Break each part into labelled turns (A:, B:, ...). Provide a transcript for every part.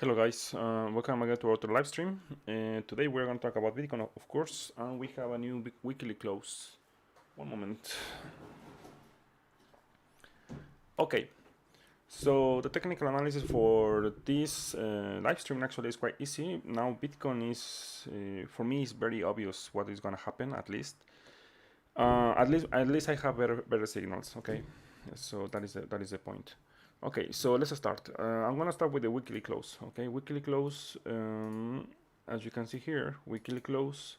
A: Hello guys, welcome again to our live stream. Today we're going to talk about Bitcoin, of course, and we have a new weekly close. One moment. Okay, so the technical analysis for this live stream actually is quite easy. Now Bitcoin is, for me, is very obvious what is going to happen. At least I have better signals. Okay, so that is the point. Okay, so let's start. I'm gonna start with the weekly close. Okay, weekly close. As you can see here, weekly close.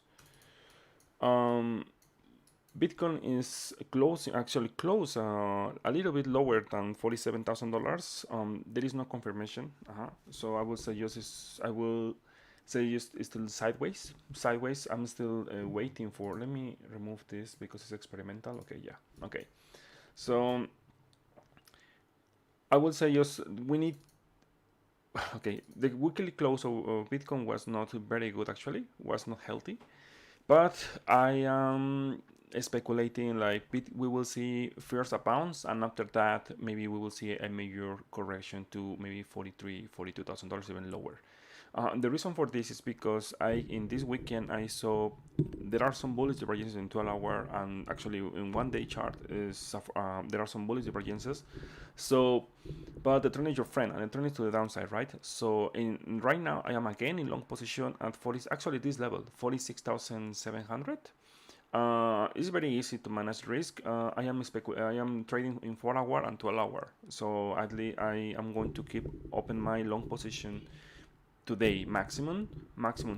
A: Bitcoin is actually close a little bit lower than $47,000. There is no confirmation. So I will say just it's still sideways. Sideways. I'm still waiting for. Let me remove this because it's experimental. Okay, yeah. Okay. So I will say just we need. Okay, the weekly close of Bitcoin was not very good actually. Was not healthy, but I am speculating like we will see first a bounce, and after that maybe we will see a major correction to maybe $42,000 even lower. The reason for this is because in this weekend I saw there are some bullish divergences in 12-hour, and actually in 1 day chart there are some bullish divergences. So, but the trend is your friend, and the trend is to the downside, right? So right now I am again in long position at 40. Actually, this level 46,700. It's very easy to manage risk. I am trading in 4-hour and 12-hour. So at least I am going to keep open my long position today, maximum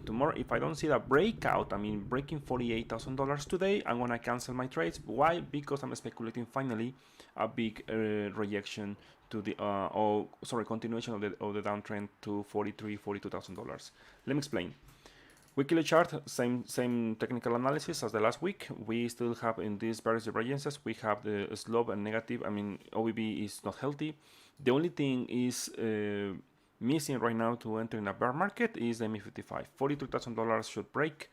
A: tomorrow. If I don't see that breakout, I mean breaking $48,000 today, I'm gonna cancel my trades. Why? Because I'm speculating finally a big rejection to the continuation of the downtrend to $42,000. Let me explain. Weekly chart, same technical analysis as the last week. We still have in these various divergences, we have the slope and negative. I mean, OBB is not healthy. The only thing is missing right now to enter in a bear market is the ME55. $42,000 should break.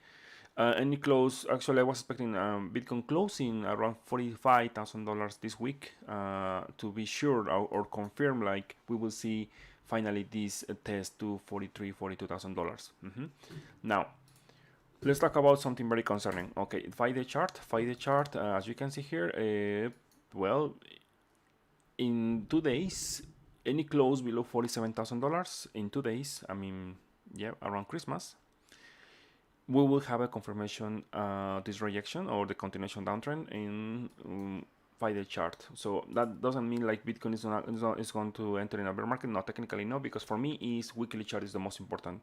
A: Any close, actually I was expecting Bitcoin closing around $45,000 this week to be sure or confirm like we will see finally this test to $42,000. Now, let's talk about something very concerning. Okay, 5-day chart, as you can see here, well, in 2 days, any close below $47,000 in 2 days, I mean, yeah, around Christmas, we will have a confirmation this rejection or the continuation downtrend in 5-day chart. So that doesn't mean like Bitcoin is going to enter in a bear market. No, technically no, because for me is weekly chart is the most important.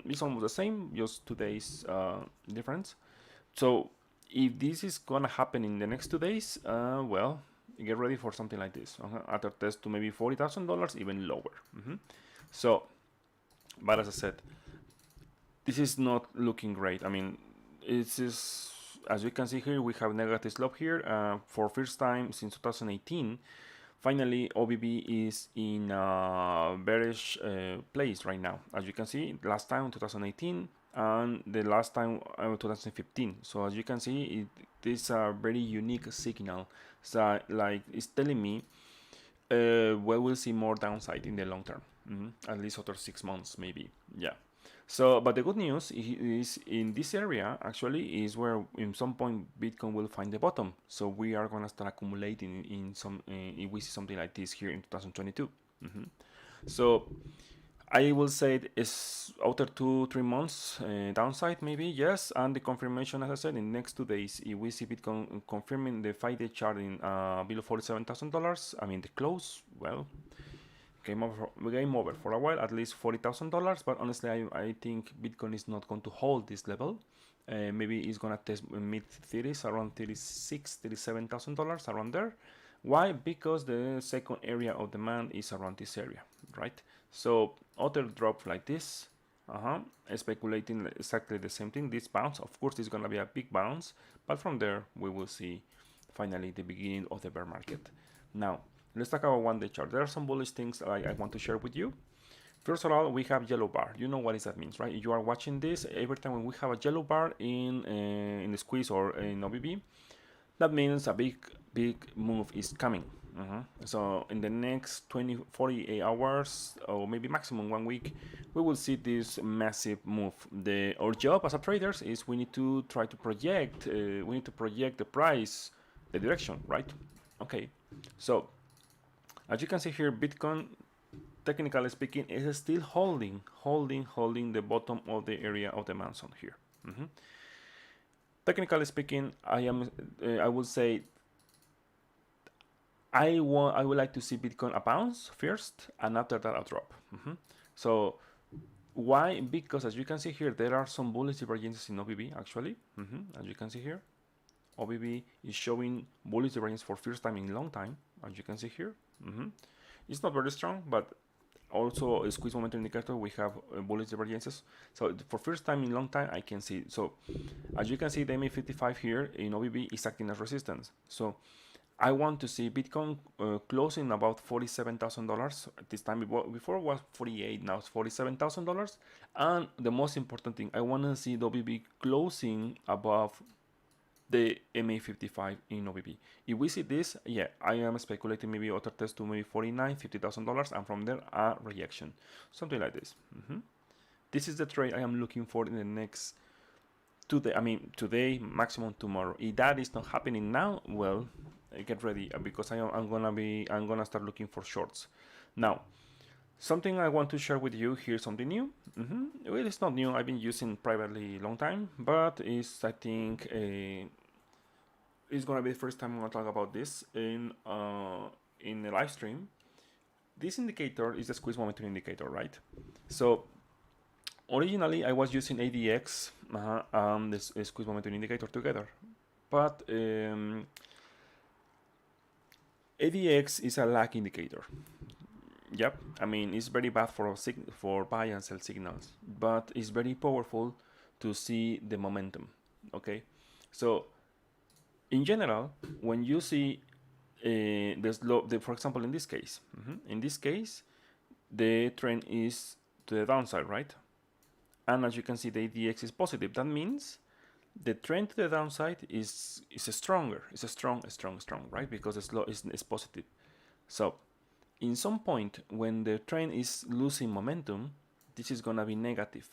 A: It's almost the same, just 2 days difference. So if this is gonna happen in the next 2 days, well, get ready for something like this. After test to maybe $40,000, even lower. So, but as I said, this is not looking great. I mean, it's just, as you can see here, we have negative slope here for first time since 2018. Finally, OBB is in a bearish place right now. As you can see, last time 2018 and the last time 2015. So as you can see, this is a very unique signal. So like it's telling me we'll see more downside in the long term, at least after 6 months maybe. Yeah. So, but the good news is in this area actually is where in some point Bitcoin will find the bottom. So we are gonna start accumulating in some if we see something like this here in 2022. So I will say it's after 2-3 months downside maybe, yes, and the confirmation, as I said, in the next 2 days, if we see Bitcoin confirming the 5-day chart in below $47,000, I mean the close, well, game over for a while, at least $40,000. But honestly, I think Bitcoin is not going to hold this level. Maybe it's gonna test mid-30s, around $37,000 around there. Why? Because the second area of demand is around this area, right? So other drop like this, speculating exactly the same thing. This bounce, of course, is gonna be a big bounce, but from there we will see finally the beginning of the bear market. Now, let's talk about 1-day chart. There are some bullish things I want to share with you. First of all, we have yellow bar. You know what is that means, right? You are watching this every time when we have a yellow bar in the squeeze or in OBB. That means a big move is coming. So in the next 48 hours, or maybe maximum 1 week, we will see this massive move. Our job as a traders is we need to try to project. We need to project the price, the direction, right? Okay. So as you can see here, Bitcoin, technically speaking, is still holding the bottom of the area of the Manson here. Technically speaking, I would say I would like to see Bitcoin a bounce first, and after that a drop. So why? Because as you can see here, there are some bullish divergences in OBB actually. As you can see here, OBB is showing bullish divergence for first time in a long time. As you can see here, it's not very strong, but also a squeeze momentum indicator, we have bullish divergences. So for first time in long time, I can see. So as you can see, the MA55 here in OBB is acting as resistance. So I want to see Bitcoin closing about $47,000. At this time, before it was 48, now it's $47,000. And the most important thing, I want to see the OBB closing above the MA55 in OBB. If we see this, yeah, I am speculating maybe other test to maybe $50,000, and from there a reaction, something like this. This is the trade I am looking for in the next today. I mean today, maximum tomorrow. If that is not happening now, well, get ready because I'm gonna start looking for shorts. Now, something I want to share with you here, something new. Well, it's not new. I've been using privately long time, but it's I think it's gonna be the first time I'm gonna talk about this in a live stream. This indicator is the squeeze momentum indicator, right? So originally I was using ADX and this squeeze momentum indicator together, but ADX is a lag indicator. Yep, I mean it's very bad for buy and sell signals, but it's very powerful to see the momentum. Okay, so in general, when you see for example, in this case, the trend is to the downside, right? And as you can see, the ADX is positive. That means the trend to the downside is stronger. It's a strong, right? Because it's positive. So in some point when the trend is losing momentum, this is gonna be negative.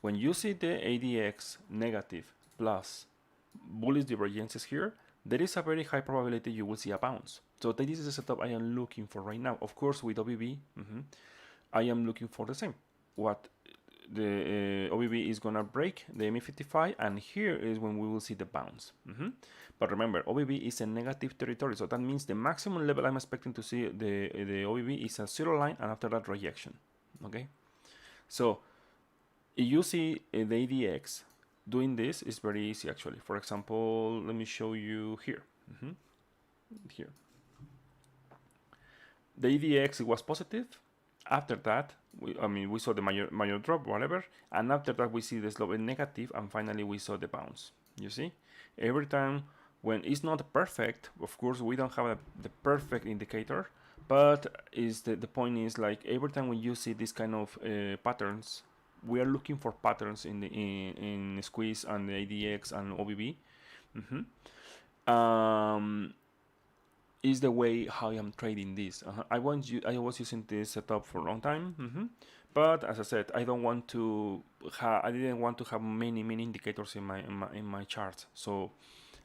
A: When you see the ADX negative plus bullish divergences here, there is a very high probability you will see a bounce. So this is the setup I am looking for right now. Of course, with OBB, I am looking for the same. What the OBB is gonna break the MA55, and here is when we will see the bounce. But remember, OBB is a negative territory, so that means the maximum level I'm expecting to see the OBB is a zero line, and after that rejection. Okay, so if you see the ADX doing this is very easy actually. For example, let me show you here. Here, the ADX was positive. After that, we saw the major drop, whatever, and after that we see the slope negative, and finally we saw the bounce. You see, every time when it's not perfect, of course we don't have the perfect indicator, but the point is like every time when you see this kind of patterns, we are looking for patterns in the squeeze and the ADX and OBB. Is the way how I am trading this. I was using this setup for a long time, but as I said, I didn't want to have many indicators in my charts. So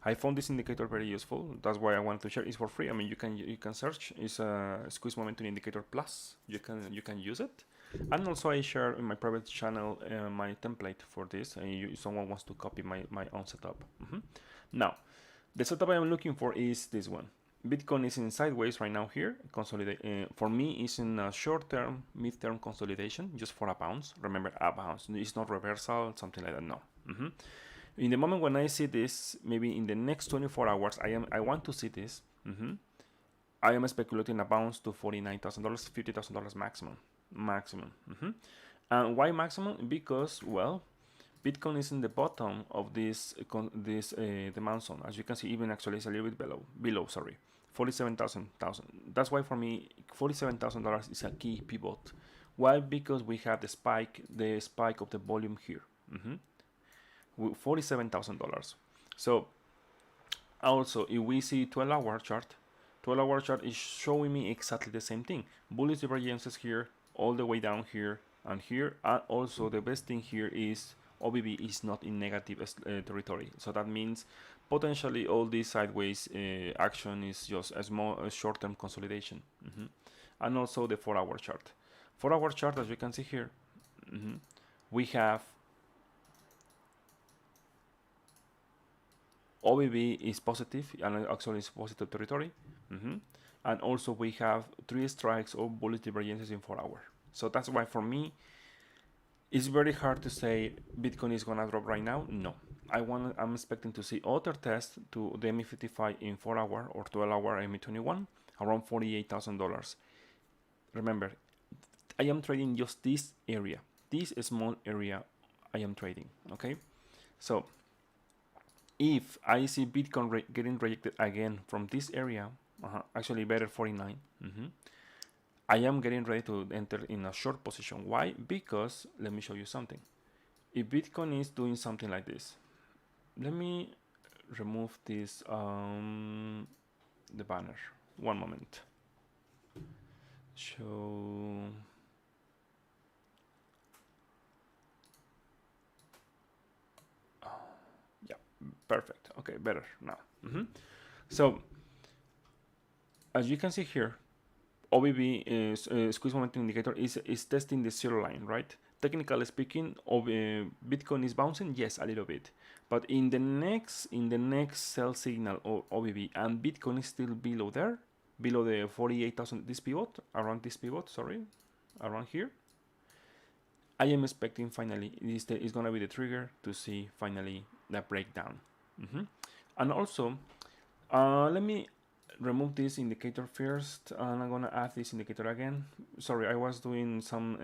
A: I found this indicator very useful. That's why I wanted to share. It's for free. I mean, you can search. It's a squeeze momentum indicator plus. You can use it. And also I share in my private channel my template for this. If someone wants to copy my own setup. Now, the setup I am looking for is this one. Bitcoin is in sideways right now here. For me, it's in a short-term, mid-term consolidation, just for a bounce. Remember, a bounce. It's not reversal, something like that. No. In the moment when I see this, maybe in the next 24 hours, I want to see this. I am speculating a bounce to $49,000, $50,000 maximum. And why maximum? Because, well, Bitcoin is in the bottom of this demand zone. As you can see, even actually it's a little bit below. Sorry, 47,000. That's why for me, $47,000 is a key pivot. Why? Because we have the spike of the volume here. $47,000. So also, if we see 12-hour chart, 12-hour chart is showing me exactly the same thing. Bullish divergences here, all the way down here and here, and also the best thing here is OBB is not in negative territory. So that means potentially all this sideways action is just a small short-term consolidation. And also the 4-hour chart. 4-hour chart, as you can see here, we have OBB is positive and actually is positive territory. And also we have 3 strikes of bullish divergences in 4 hours. So that's why for me, it's very hard to say Bitcoin is gonna drop right now. No, I'm expecting to see other tests to the ME55 in 4 hour or 12 hour ME21 around $48,000. Remember, I am trading just this area, this small area I am trading, okay? So if I see Bitcoin getting rejected again from this area, actually better 49, I am getting ready to enter in a short position. Why? Because let me show you something. If Bitcoin is doing something like this, let me remove this the banner. One moment. Show. Yeah, perfect. Okay, better now. So as you can see here, OBB is squeeze momentum indicator is testing the zero line, right? Technically speaking, Bitcoin is bouncing, yes, a little bit, but in the next sell signal or OBB, and Bitcoin is still below there, below the 48,000, this pivot, around this pivot, sorry, around here. I am expecting finally this is gonna be the trigger to see finally the breakdown. And also, let me remove this indicator first, and I'm gonna add this indicator again. Sorry, I was doing some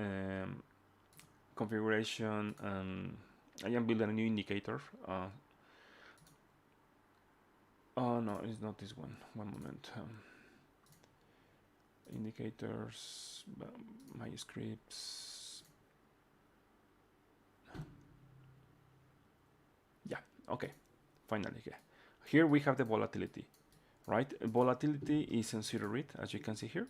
A: configuration and I am building a new indicator. Oh no, it's not this one. One moment. Indicators, my scripts. Yeah, okay. Finally, yeah. Here we have the volatility, right? Volatility is in zero read, as you can see here.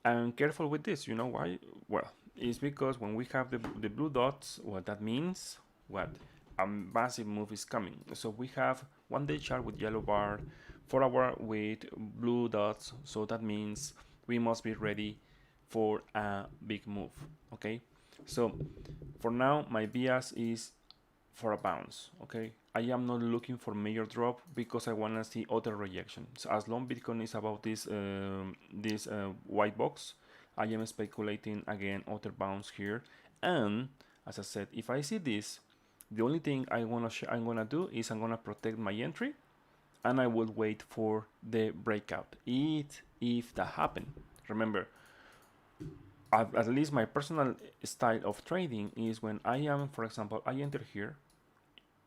A: And careful with this, you know why? Well, it's because when we have the blue dots, what that means, what? A massive move is coming. So we have 1 day chart with yellow bar, 4 hour with blue dots. So that means we must be ready for a big move, okay? So for now, my bias is for a bounce, okay? I am not looking for major drop because I want to see other rejection. So as long Bitcoin is about this white box, I am speculating again other bounce here. And as I said, if I see this, the only thing I'm gonna do is I'm gonna protect my entry, and I will wait for the breakout. If that happen, remember, at least my personal style of trading is when I am, for example, I enter here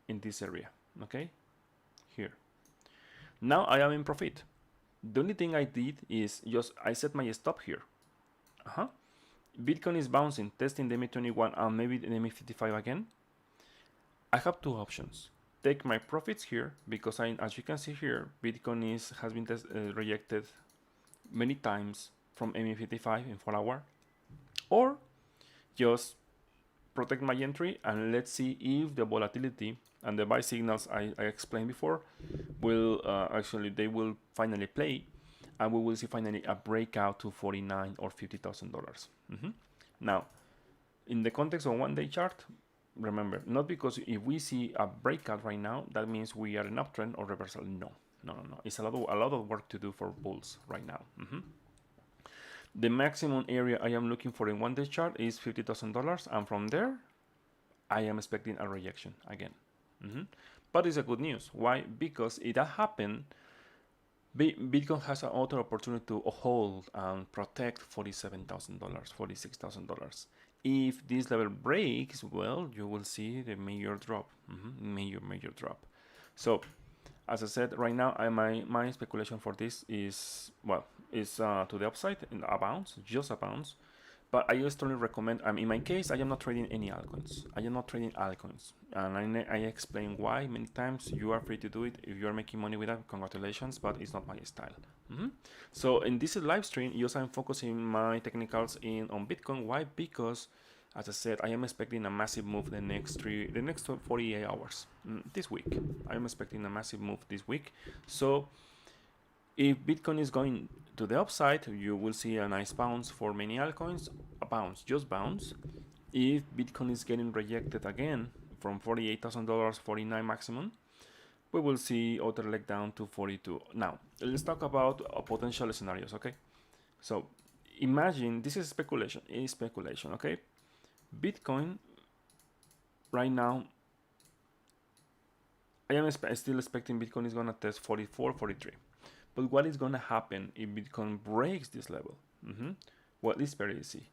A: in this area, okay, here. Now I am in profit. The only thing I did is just I set my stop here. Bitcoin is bouncing, testing the ME21 and maybe the ME55 again. I have two options. Take my profits here because as you can see here, Bitcoin has been rejected many times from ME55 in 4 hour, or just protect my entry and let's see if the volatility and the buy signals I explained before will they will finally play, and we will see finally a breakout to 49 or $50,000. Now, in the context of 1 day chart, remember, not because if we see a breakout right now, that means we are in uptrend or reversal. No. It's a lot of work to do for bulls right now. The maximum area I am looking for in 1 day chart is $50,000, and from there, I am expecting a rejection again. But it's a good news. Why? Because if that happened, Bitcoin has another opportunity to hold and protect $47,000, $46,000. If this level breaks, well, you will see the major drop, major drop. So, as I said, right now, my speculation for this is, well, is to the upside in a bounce, just a bounce. But I strongly recommend, in my case, I am not trading any altcoins. I am not trading altcoins. And I explain why many times. You are free to do it. If you are making money with that, congratulations, but it's not my style. So in this live stream, yes, I'm focusing my technicals on Bitcoin. Why? Because, as I said, I am expecting a massive move the next 48 hours. This week. I am expecting a massive move this week. So if Bitcoin is going to the upside, you will see a nice bounce for many altcoins. A bounce, just bounce. If Bitcoin is getting rejected again from $48,000, 49 maximum, we will see other leg down to 42. Now, let's talk about potential scenarios, okay? So imagine, this is speculation, okay? Bitcoin right now, I am still expecting Bitcoin is gonna test 44, 43. But what is gonna happen if Bitcoin breaks this level? Well, it's very easy.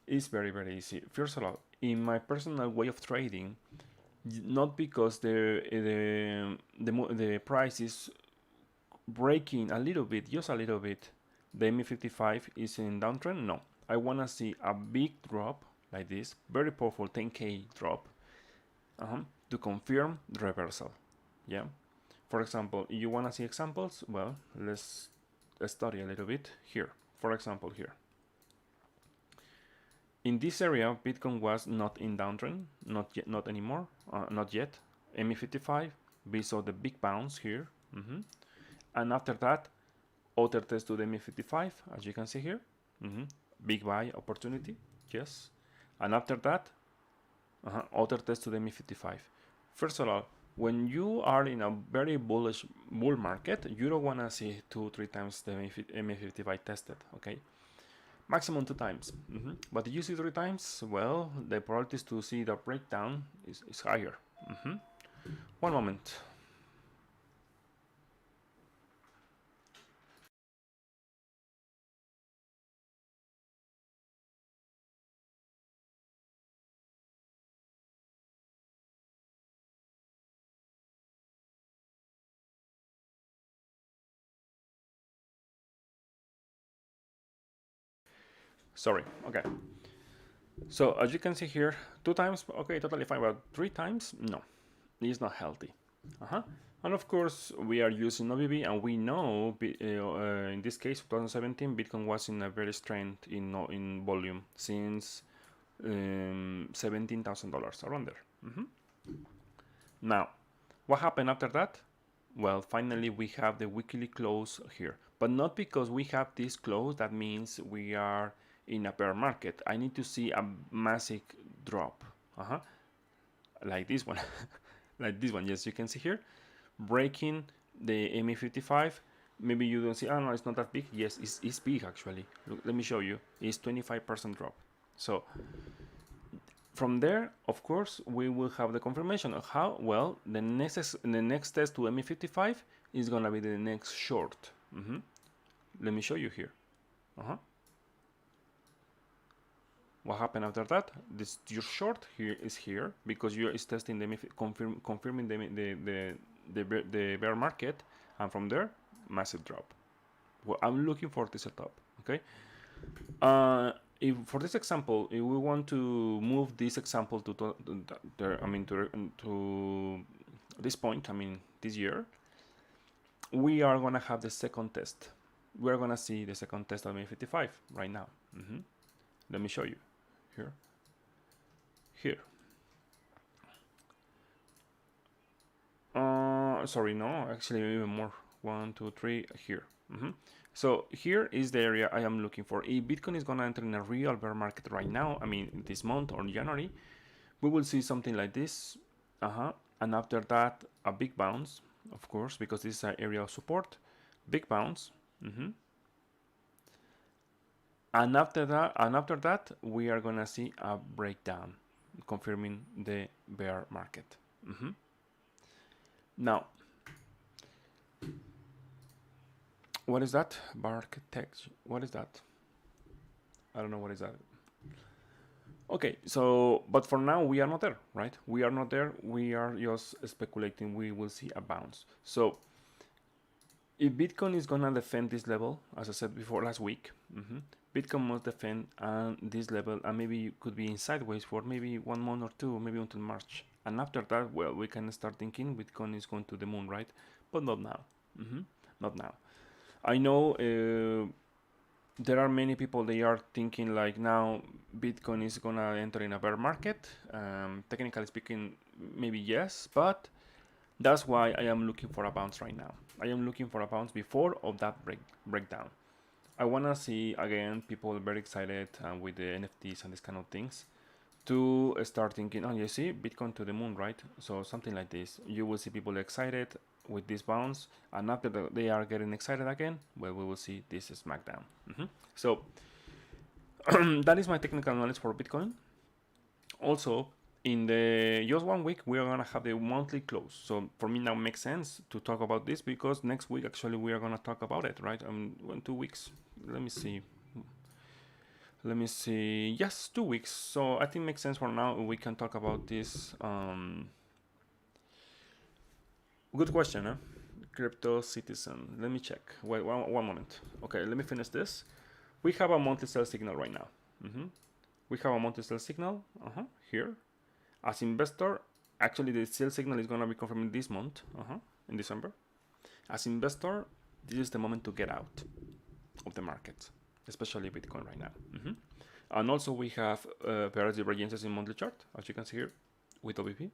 A: It's very, very easy. First of all, in my personal way of trading, not because the price is breaking a little bit, just a little bit, the ME55 is in downtrend. No, I wanna see a big drop like this, very powerful 10k drop, to confirm the reversal. Yeah. For example, you wanna see examples? Well, let's study a little bit here. For example, here. In this area, Bitcoin was not in downtrend, not yet, not anymore, not yet. ME55, we saw the big bounce here, and after that, other test to the ME55, as you can see here, big buy opportunity, yes, and after that, other test to the ME55. First of all, when you are in a very bullish bull market, you don't want to see 2-3 times the ME55 tested, okay? Maximum 2 times. But if you see 3 times, well, the probabilities to see the breakdown is higher. One moment. Sorry, okay. So as you can see here, 2 times, okay, totally fine, but 3 times, no, it's not healthy. And of course, we are using OBB, and we know in this case, 2017, Bitcoin was in a very strength in volume since $17,000 around there. Now, what happened after that? Well, finally we have the weekly close here, but not because we have this close that means we are in a bear market. I need to see a massive drop, like this one. Like this one. Yes, you can see here, breaking the ME55. Maybe you don't see, oh no, it's not that big. Yes, it's big actually. Look, let me show you. It's 25% drop. So from there, of course, we will have the confirmation of how. Well, the next test to ME55 is gonna be the next short. Let me show you here. What happened after that? This your short here is here because you is testing the confirming the bear market, and from there, massive drop. Well, I'm looking for this setup. Okay. If for this example, if we want to move this example to this point, this year, we are gonna have the second test. We're gonna see the second test of ME55 right now. Let me show you here. Sorry, no, actually even more. 1, 2, 3 here. So here is the area I am looking for. If Bitcoin is gonna enter in a real bear market right now, this month or January, we will see something like this. And after that, a big bounce, of course, because this is an area of support. Big bounce. And after that, we are gonna see a breakdown, confirming the bear market. Now, what is that? Bark text. What is that? I don't know what is that. Okay, so, but for now we are not there, right? We are not there. We are just speculating we will see a bounce. So if Bitcoin is gonna defend this level, as I said before last week, Bitcoin must defend this level, and maybe it could be in sideways for maybe 1 month or two, maybe until March. And after that, well, we can start thinking Bitcoin is going to the moon, right? But not now. Not now. I know there are many people, they are thinking like now Bitcoin is gonna enter in a bear market. Technically speaking, maybe yes, but that's why I am looking for a bounce right now. I am looking for a bounce before of that breakdown. I wanna see again people very excited with the NFTs and this kind of things to start thinking, oh, you see, Bitcoin to the moon, right? So something like this. You will see people excited with this bounce, and after they are getting excited again, well, we will see this smackdown. So that is my technical knowledge for Bitcoin. Also, in the just 1 week, we are gonna have the monthly close. So for me now makes sense to talk about this because next week actually we are gonna talk about it, right? 2 weeks. Let me see. Yes, 2 weeks. So I think makes sense for now. We can talk about this. Good question, huh? Crypto citizen. Let me check. Wait, one moment. Okay, let me finish this. We have a monthly sell signal right now. We have a monthly sell signal here. As investor, actually the sell signal is gonna be confirmed this month, in December. As investor, this is the moment to get out of the market, especially Bitcoin right now. And also we have various divergences in monthly chart, as you can see here, with OBP,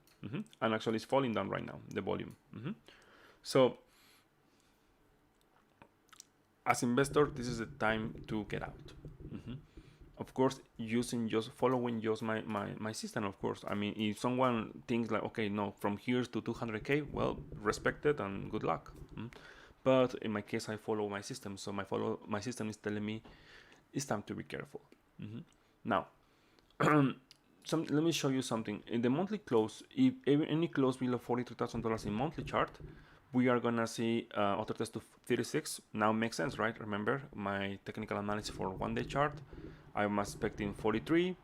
A: and actually it's falling down right now, the volume. So as investor, this is the time to get out. Of course, following just my system, of course. I mean, if someone thinks like, okay, no, from here to 200K, well, respect it and good luck. But in my case, I follow my system. So my system is telling me it's time to be careful. Now, let me show you something. In the monthly close, if any close below $43,000 in monthly chart, we are gonna see auto test to 36. Now makes sense, right? Remember my technical analysis for 1-day chart. I'm expecting 43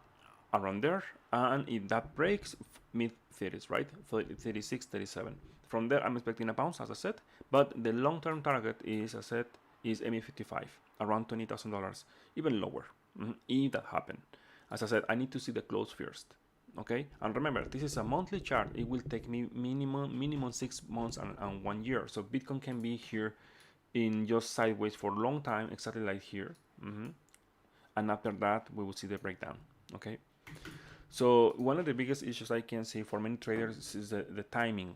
A: around there, and if that breaks, mid 30s, right? 36, 37. From there, I'm expecting a bounce, as I said, but the long-term target is, as I said, is MA55, around $20,000, even lower, if that happen. As I said, I need to see the close first. Okay, and remember, this is a monthly chart. It will take me minimum 6 months and 1 year. So Bitcoin can be here in just sideways for a long time, exactly like here. And after that, we will see the breakdown. Okay, so one of the biggest issues I can see for many traders is the timing.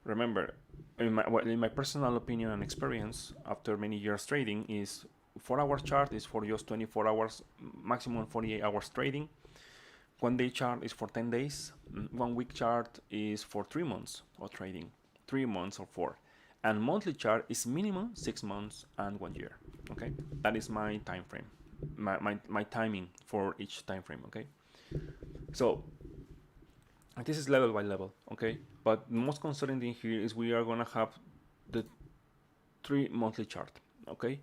A: Remember, in my personal opinion and experience, after many years trading, is 4-hour chart is for just 24 hours, maximum 48 hours trading. 1-day chart is for 10 days. 1-week chart is for 3 months of trading, 3 months or 4. And monthly chart is minimum 6 months and 1 year. Okay, that is my time frame, my timing for each time frame. Okay, so this is level by level. Okay, but the most concerning thing here is we are gonna have the 3 monthly chart. Okay,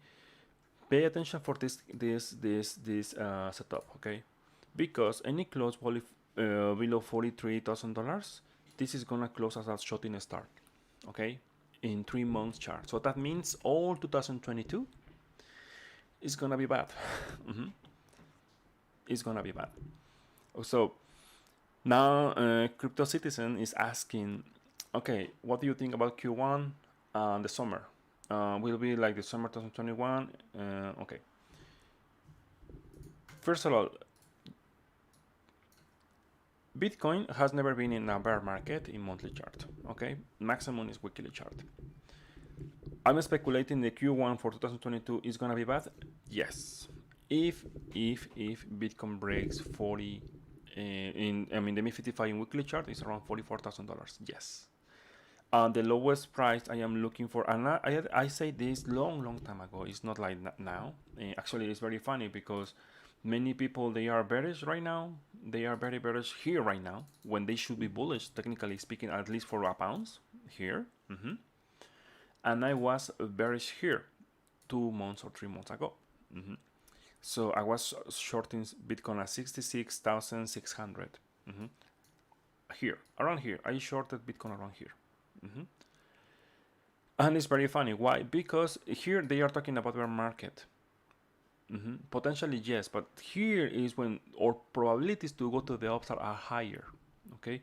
A: pay attention for this setup. Okay, because any close below $43,000, this is gonna close as a shot in a start. Okay, in 3 months chart. So that means all 2022 is gonna be bad. It's gonna be bad. So now Crypto Citizen is asking, okay, what do you think about Q1 and the summer? Will be like the summer 2021? Okay. First of all, Bitcoin has never been in a bear market in monthly chart. Okay, maximum is weekly chart. I'm speculating the Q1 for 2022 is gonna be bad. Yes, if Bitcoin breaks 40, the MA55 in weekly chart is around $44,000. Yes, the lowest price I am looking for, and I say this long time ago. It's not like now. Actually, it's very funny because many people, they are bearish right now. They are very bearish here right now when they should be bullish, technically speaking, at least for a pounds here. And I was bearish here 2 months or 3 months ago. So I was shorting Bitcoin at 66,600. Here, around here, I shorted Bitcoin around here. And it's very funny. Why? Because here they are talking about bear market. Potentially yes, but here is when our probabilities to go to the upside are higher. Okay,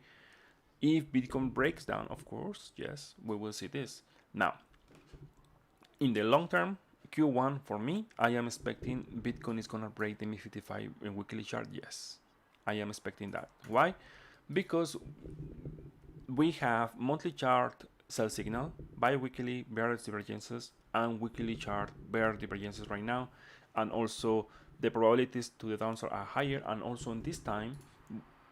A: if Bitcoin breaks down, of course, yes, we will see this. Now, in the long term, Q1 for me, I am expecting Bitcoin is gonna break the MI55 in weekly chart. Yes, I am expecting that. Why? Because we have monthly chart sell signal, bi-weekly bearish divergences, and weekly chart bear divergences right now, and also the probabilities to the downside are higher, and also in this time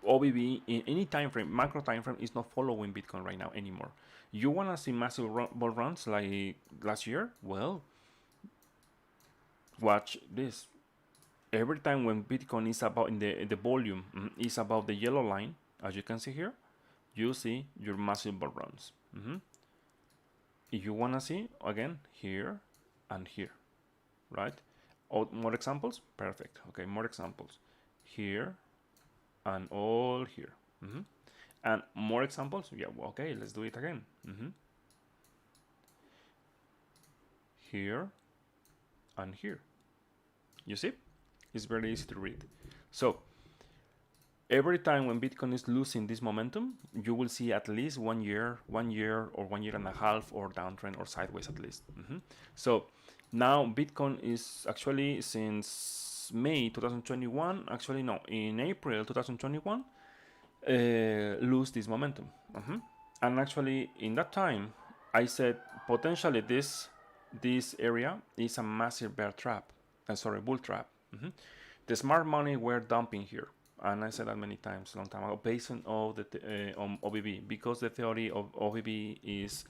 A: OBB in any time frame, macro time frame, is not following Bitcoin right now anymore. You want to see massive bull runs like last year? Well, watch this. Every time when Bitcoin is about in the volume is above the yellow line, as you can see here, you see your massive bull runs. If you want to see again here and here, right? Oh, more examples? Perfect. Okay, more examples here and all here. And more examples? Yeah, well, okay, let's do it again. Here and here. You see? It's very easy to read. So, every time when Bitcoin is losing this momentum, you will see at least 1 year, or 1 year and a half, or downtrend or sideways at least. So, now Bitcoin is actually since May 2021, actually no, in April 2021, lose this momentum. And actually, in that time, I said potentially this area is a massive bear trap. Sorry, bull trap. The smart money were dumping here, and I said that many times, a long time ago, based on all the on OBB, because the theory of OBB is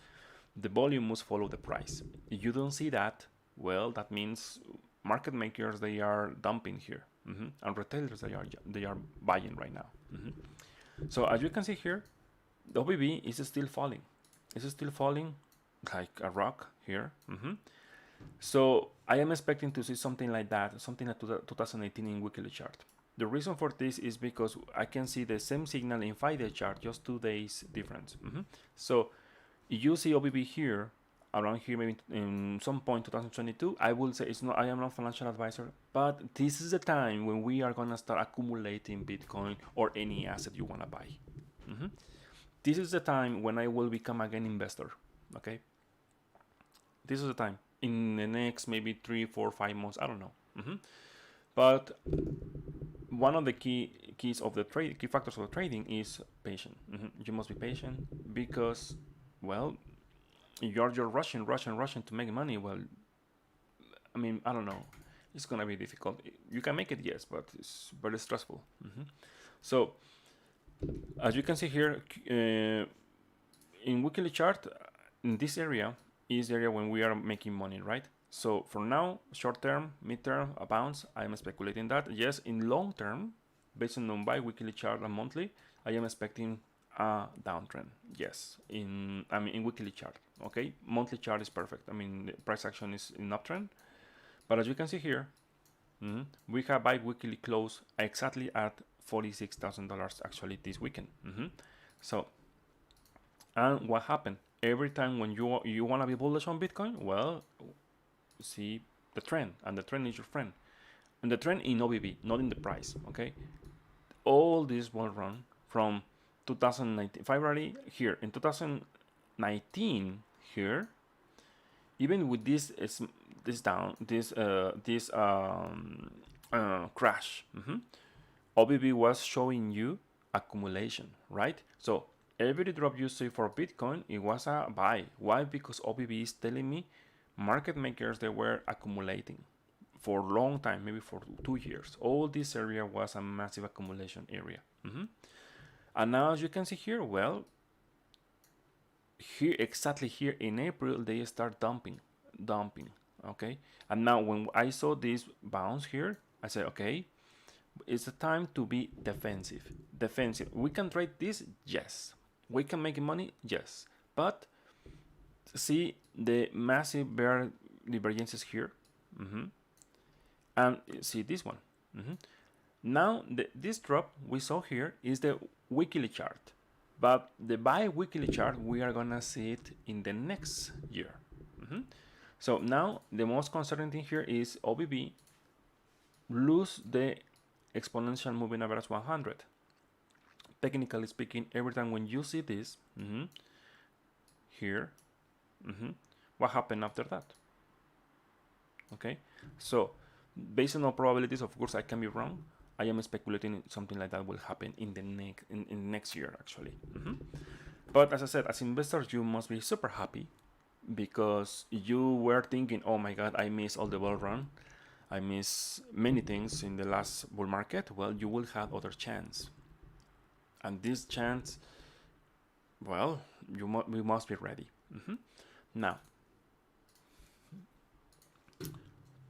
A: the volume must follow the price. If you don't see that, well, that means market makers they are dumping here, and retailers they are buying right now. So as you can see here, the OBB is still falling. It's still falling like a rock here. So I am expecting to see something like that, something like 2018 in weekly chart. The reason for this is because I can see the same signal in 5-day chart, just 2 days difference. So if you see OBB here, around here, maybe in some point 2022, I will say it's not. I am not a financial advisor, but this is the time when we are gonna start accumulating Bitcoin or any asset you wanna buy. This is the time when I will become again investor. Okay, this is the time in the next maybe 3, 4, 5 months. I don't know. But one of the keys of the trade, key factors of the trading is patient. You must be patient because, well, you're rushing to make money. Well, I mean, I don't know. It's gonna be difficult. You can make it, yes, but it's very stressful. So, as you can see here, in weekly chart, in this area is the area when we are making money, right? So for now, short term, mid term, a bounce. I am speculating that. Yes, in long term, based on bi-weekly chart and monthly, I am expecting a downtrend. Yes, in weekly chart. Okay, monthly chart is perfect. I mean, the price action is in uptrend. But as you can see here, we have bi-weekly close exactly at $46,000 actually this weekend. So, and what happened? Every time when you want to be bullish on Bitcoin, well, see the trend, and the trend is your friend. And the trend in OBB, not in the price, okay? All this will run from 2019, February here, in 2019 here, even with this crash, OBB was showing you accumulation, right? So every drop you see for Bitcoin, it was a buy. Why? Because OBB is telling me market makers, they were accumulating for a long time, maybe for 2 years. All this area was a massive accumulation area. And now, as you can see here, well, here, exactly here in April, they start dumping, okay? And now when I saw this bounce here, I said, okay, it's the time to be defensive. We can trade this, yes. We can make money, yes. But see the massive bear divergences here, and see this one. Now this drop we saw here is the weekly chart, but the bi-weekly chart we are gonna see it in the next year. So now the most concerning thing here is OBB lose the exponential moving average 100. Technically speaking, every time when you see this here, what happened after that? Okay, so based on all probabilities, of course, I can be wrong. I am speculating something like that will happen in the next year, actually. But as I said, as investors, you must be super happy because you were thinking, "Oh my God, I missed all the bull run. I miss many things in the last bull market." Well, you will have other chance, and this chance, well, we must be ready. Now,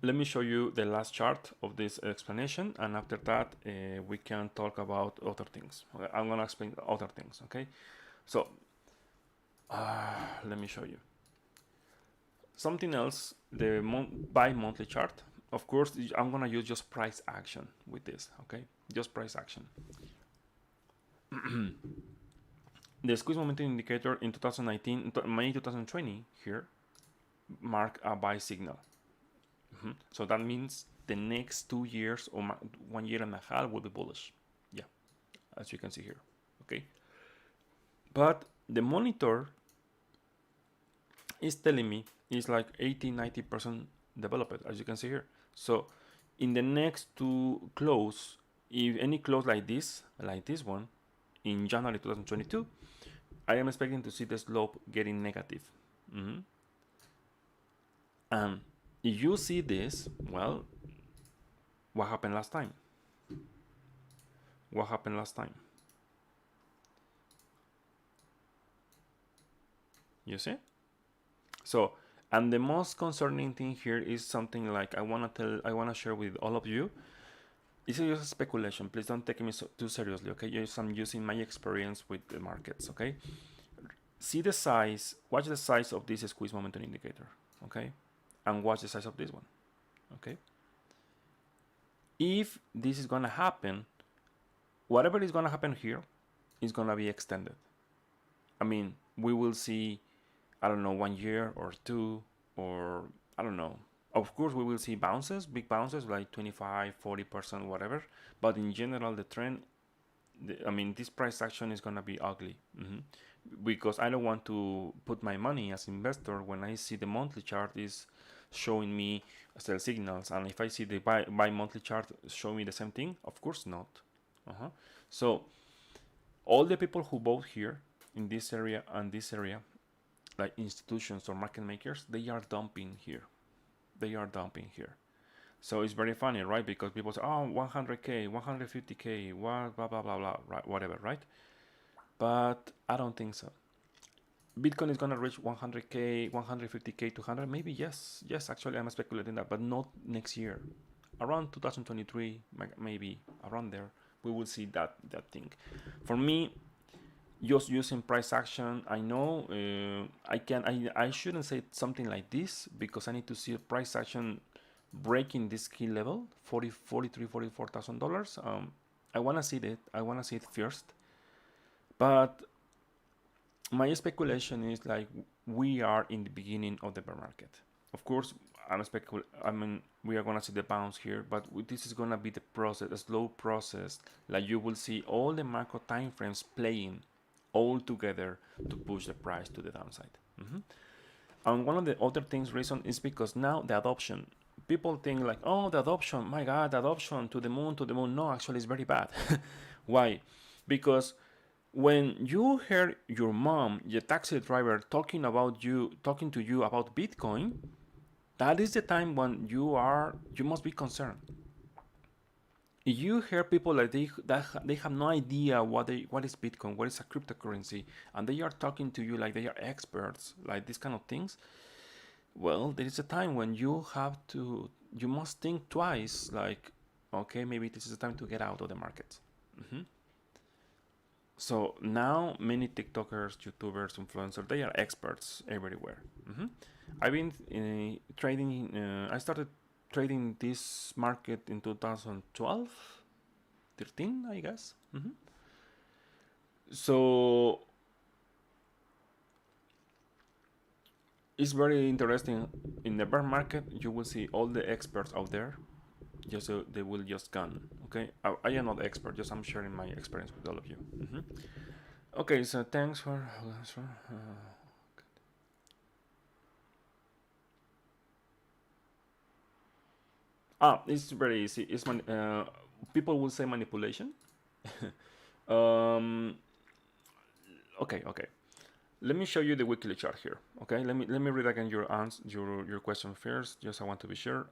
A: let me show you the last chart of this explanation, and after that we can talk about other things. Okay, I'm gonna explain other things. Okay, so let me show you something else. The bi-monthly chart. Of course, I'm gonna use just price action with this. Okay, just price action. The squeeze momentum indicator in 2019, May 2020 here, mark a buy signal. So that means the next 2 years or 1 year and a half will be bullish. Yeah, as you can see here. Okay, but the monitor is telling me it's like 80-90% developed, as you can see here. So in the next two close, if any close like this one in January 2022, I am expecting to see the slope getting negative. And if you see this, well, what happened last time? What happened last time? You see? So, and the most concerning thing here is something like I wanna share with all of you. This is just speculation. Please don't take me too seriously, okay? Yes, I'm using my experience with the markets, okay? See the size, watch the size of this squeeze momentum indicator, okay? And watch the size of this one, okay? If this is gonna happen, whatever is gonna happen here is gonna be extended. I mean, we will see, I don't know, 1 year or two, or I don't know. Of course, we will see bounces, big bounces, like 25, 40%, whatever. But in general, the trend, I mean, this price action is gonna be ugly. Because I don't want to put my money as investor when I see the monthly chart is showing me sell signals, and if I see the buy monthly chart showing me the same thing, of course not. So all the people who bought here in this area and this area, like institutions or market makers, they are dumping here. They are dumping here. So it's very funny, right? Because people say, "Oh, 100k, 150k, what, blah blah blah blah, right? Whatever, right?" But I don't think so. Bitcoin is gonna reach 100k, 150k, 200. Maybe yes, yes. Actually, I'm speculating that, but not next year. Around 2023, maybe around there, we will see that thing. For me, just using price action, I know I shouldn't say something like this because I need to see a price action breaking this key level, 43, $44,000. I want to see it. I want to see it first. But my speculation is like we are in the beginning of the bear market. Of course, I mean, we are gonna see the bounce here, but this is gonna be the process, a slow process. Like you will see all the macro time frames playing all together to push the price to the downside. And one of the other things reason is because now the adoption. People think like, oh, the adoption, my God, the adoption to the moon, to the moon. No, actually, it's very bad. Why? Because when you hear your mom, your taxi driver, talking to you about Bitcoin, that is the time when you must be concerned. If you hear people like they have no idea what is Bitcoin, what is a cryptocurrency, and they are talking to you like they are experts, like these kind of things, well, there is a time when you must think twice, like, okay, maybe this is the time to get out of the market. So now many TikTokers, YouTubers, influencers, they are experts everywhere. I've been trading. I started trading this market in 2012, 13, I guess. So it's very interesting. In the bear market, you will see all the experts out there. Just they will just gone. Okay, I am not expert. Just I'm sharing my experience with all of you. Okay, so thanks for. It's very easy. People will say manipulation. um, okay. Let me show you the weekly chart here. Okay, let me read again your answer, your question first. Just I want to be sure.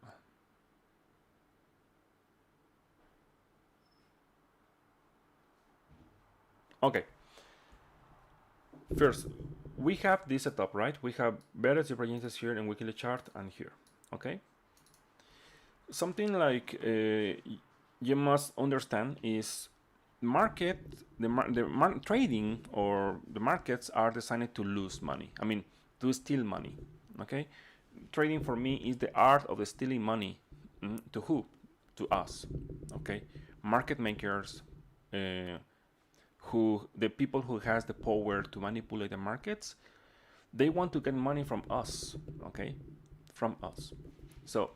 A: Okay. First, we have this setup, right? We have various divergences here in weekly chart and here. Okay. Something like you must understand is market trading or the markets are designed to lose money. I mean, to steal money. Okay. Trading for me is the art of stealing money. To who? To us. Okay. Market makers, who the people who has the power to manipulate the markets, they want to get money from us. Okay, from us. So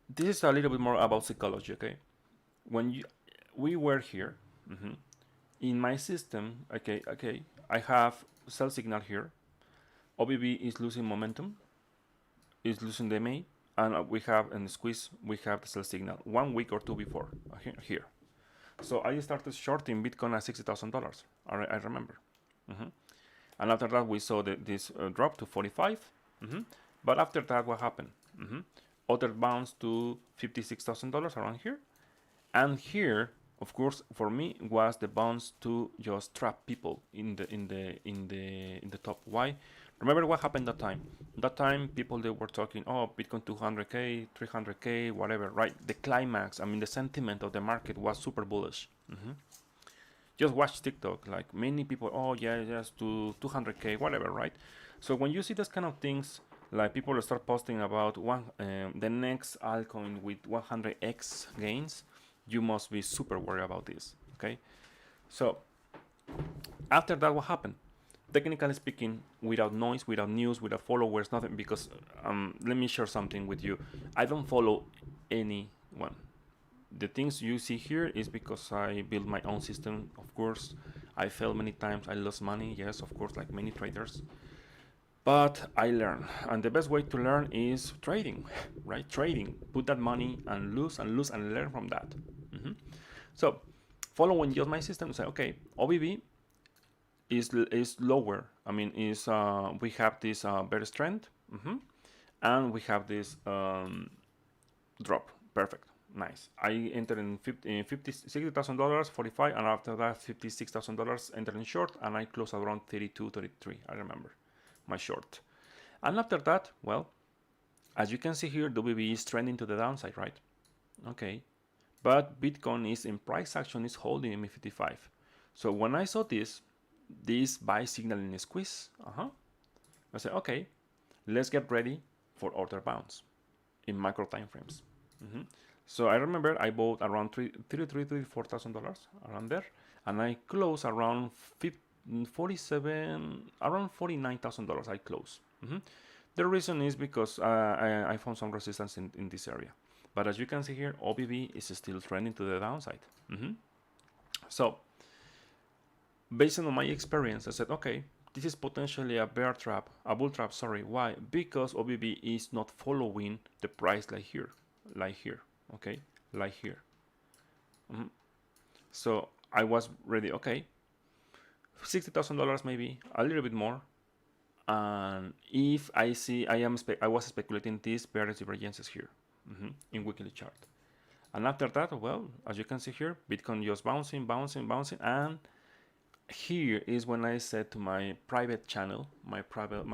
A: this is a little bit more about psychology. Okay, when we were here, in my system, okay, I have sell signal here. OBB is losing momentum, is losing the MA, and we have in the squeeze we have the sell signal 1 week or two before here. So I started shorting Bitcoin at $60,000. I remember. And after that, we saw this drop to 45. But after that, what happened? Other bounce to $56,000 around here. And here, of course, for me was the bounce to just trap people in the top. Why? Remember what happened that time? That time, people they were talking, oh, Bitcoin 200k, 300k, whatever, right? The climax. I mean, the sentiment of the market was super bullish. Just watch TikTok. Like many people, oh yeah, just to 200k, whatever, right? So when you see those kind of things, like people start posting about the next altcoin with 100x gains, you must be super worried about this. Okay, so after that, what happened? Technically speaking, without noise, without news, without followers, nothing. Because let me share something with you. I don't follow anyone. The things you see here is because I built my own system. Of course, I failed many times. I lost money. Yes, of course, like many traders. But I learn, and the best way to learn is trading, right? Trading. Put that money and lose and lose and learn from that. So, following just my system, say, okay, OBB is lower. I mean, is we have this better strength, and we have this drop. Perfect. Nice. I entered in $60,000, 45, and after that $56,000 entered in short, and I closed around 32, 33. I remember my short. And after that, well, as you can see here, WB is trending to the downside, right? Okay, but Bitcoin is in price action is holding MA55. So when I saw this buy signal in a squeeze, I said, okay, let's get ready for order bounce in macro time frames. So I remember I bought around $4,000 around there, and I closed around 47, around $49,000. I closed. The reason is because I found some resistance in this area. But as you can see here, OBB is still trending to the downside. So based on my experience, I said, okay, this is potentially a bear trap, a bull trap, sorry. Why? Because OBB is not following the price like here, okay, like here. So I was ready, okay, $60,000 maybe, a little bit more. And if I see, I was speculating these bearish divergences here in weekly chart. And after that, well, as you can see here, Bitcoin just bouncing, and here is when I said to my private channel, my private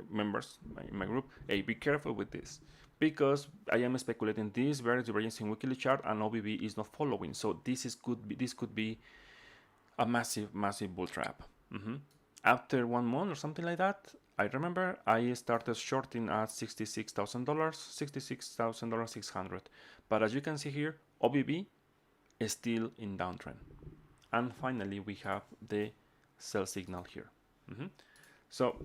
A: members in my group, hey, be careful with this, because I am speculating this various divergence in weekly chart, and OBB is not following. So this could be a massive bull trap. After 1 month or something like that, I remember I started shorting at $66,000, $66,600. But as you can see here, OBB is still in downtrend. And finally, we have the sell signal here. So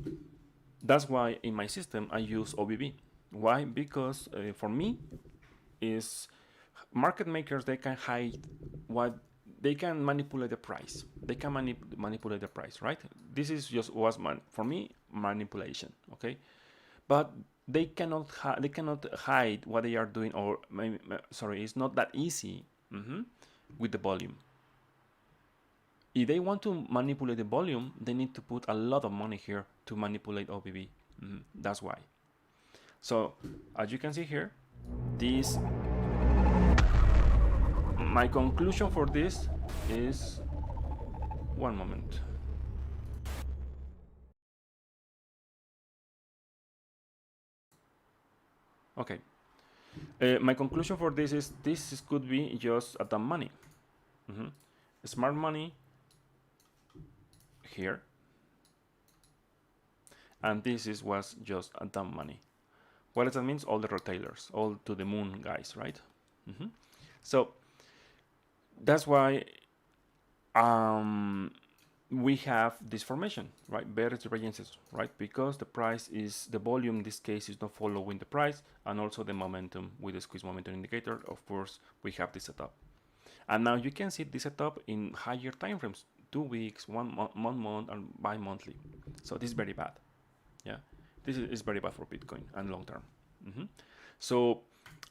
A: that's why in my system I use OBB. Why? Because for me is market makers, they can hide what they can manipulate the price. They can manipulate the price, right? This is just for me manipulation, okay? But they cannot hide what they are doing, or sorry, it's not that easy with the volume. If they want to manipulate the volume, they need to put a lot of money here to manipulate OBB. That's why. So as you can see here, this my conclusion for this is, one moment. Okay. My conclusion for this is could be just a dumb money. Smart money here. And this was just a dumb money. What does that mean? All the retailers, all to the moon guys, right? So that's why we have this formation, right? Better divergences, right? Because the price is, the volume in this case is not following the price, and also the momentum with the squeeze momentum indicator. Of course, we have this setup. And now you can see this setup in higher time frames, 2 weeks, 1 month, and bi-monthly. So this is very bad. Yeah, this is very bad for Bitcoin and long term. So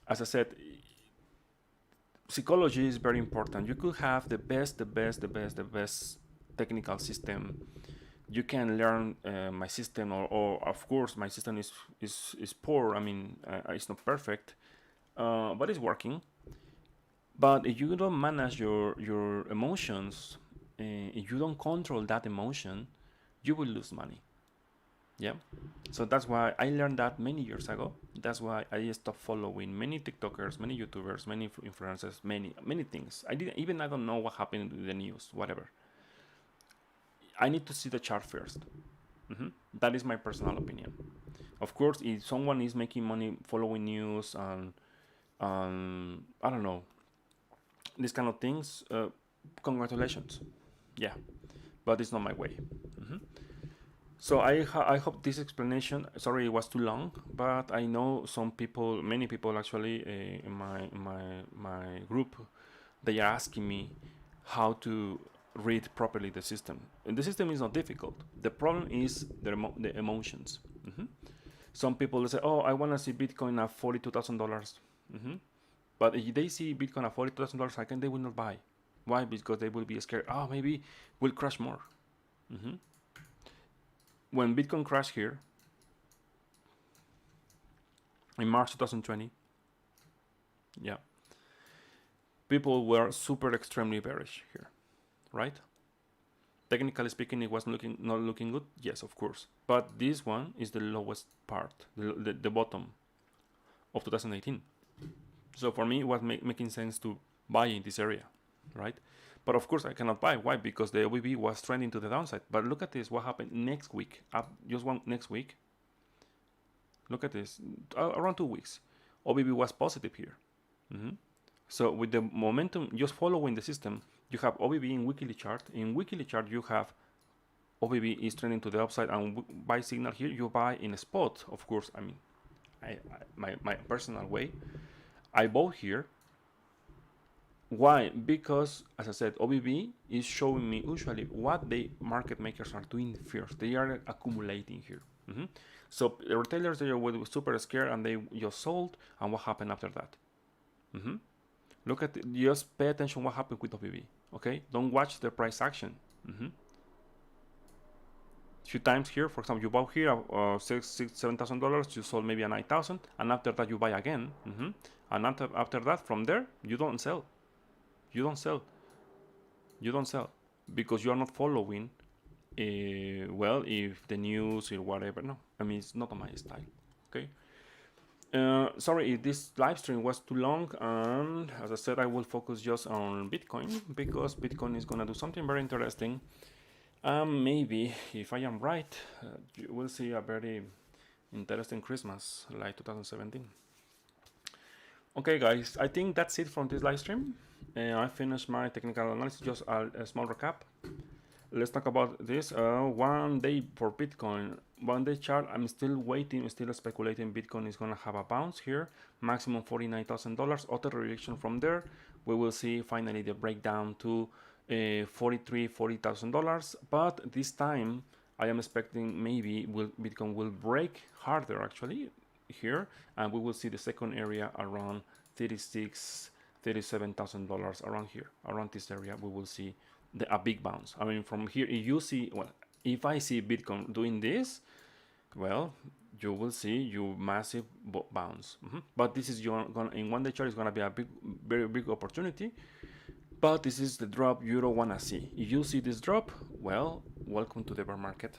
A: as I said, psychology is very important. You could have the best technical system. You can learn my system, or of course my system is poor. I mean, it's not perfect, but it's working. But if you don't manage your emotions, if you don't control that emotion, you will lose money. Yeah, so that's why I learned that many years ago. That's why I stopped following many TikTokers, many YouTubers, many influencers, many things. I don't know what happened in the news, whatever. I need to see the chart first. That is my personal opinion. Of course, if someone is making money following news and I don't know, these kind of things, congratulations. Yeah, but it's not my way. So I hope this explanation, sorry it was too long, but I know many people actually in my group, they are asking me how to read properly the system. And the system is not difficult. The problem is the emotions. Some people say, oh, I want to see Bitcoin at $42,000. But if they see Bitcoin at $42,000, I can, they will not buy. Why? Because they will be scared. Oh, maybe we'll crash more. When Bitcoin crashed here in March 2020, yeah, people were super extremely bearish here, right? Technically speaking, it was not looking good. Yes, of course. But this one is the lowest part, the bottom of 2018. So for me, it was making sense to buy in this area, right? But of course, I cannot buy. Why? Because the OBB was trending to the downside. But look at this. What happened next week? Next week. Look at this. Around 2 weeks, OBB was positive here. So with the momentum, just following the system, you have OBB in weekly chart. In weekly chart, you have OBB is trending to the upside, and buy signal here. You buy in a spot. Of course, I mean, my personal way, I bought here. Why? Because, as I said, OBB is showing me usually what the market makers are doing first. They are accumulating here. So the retailers, they were super scared and they just sold. And what happened after that? Look at just pay attention what happened with OBB. Okay, don't watch the price action. Few times here, for example, you bought here $7,000, you sold maybe a 9,000, and after that you buy again. And after that, from there, you don't sell. You don't sell because you are not following well, if the news or whatever. No, I mean, it's not my style. Okay, sorry if this live stream was too long, and as I said, I will focus just on Bitcoin because Bitcoin is gonna do something very interesting. Maybe if I am right, you will see a very interesting Christmas like 2017. Okay guys, I think that's it from this live stream. I finished my technical analysis. Just a small recap. let's talk about this. One day for Bitcoin, 1 day chart. I'm still waiting, still speculating. Bitcoin is gonna have a bounce here, maximum $49,000. Auto rejection from there. We will see finally the breakdown to $40,000. But this time, I am expecting maybe Bitcoin will break harder actually here, and we will see the second area around 36, $37,000 around here, around this area. We will see a big bounce. I mean, from here, if you see, well, if I see Bitcoin doing this, well, you will see you massive bounce. But this is your gonna in 1 day chart is gonna be a big, very big opportunity. But this is the drop you don't wanna see. If you see this drop, well, welcome to the bear market.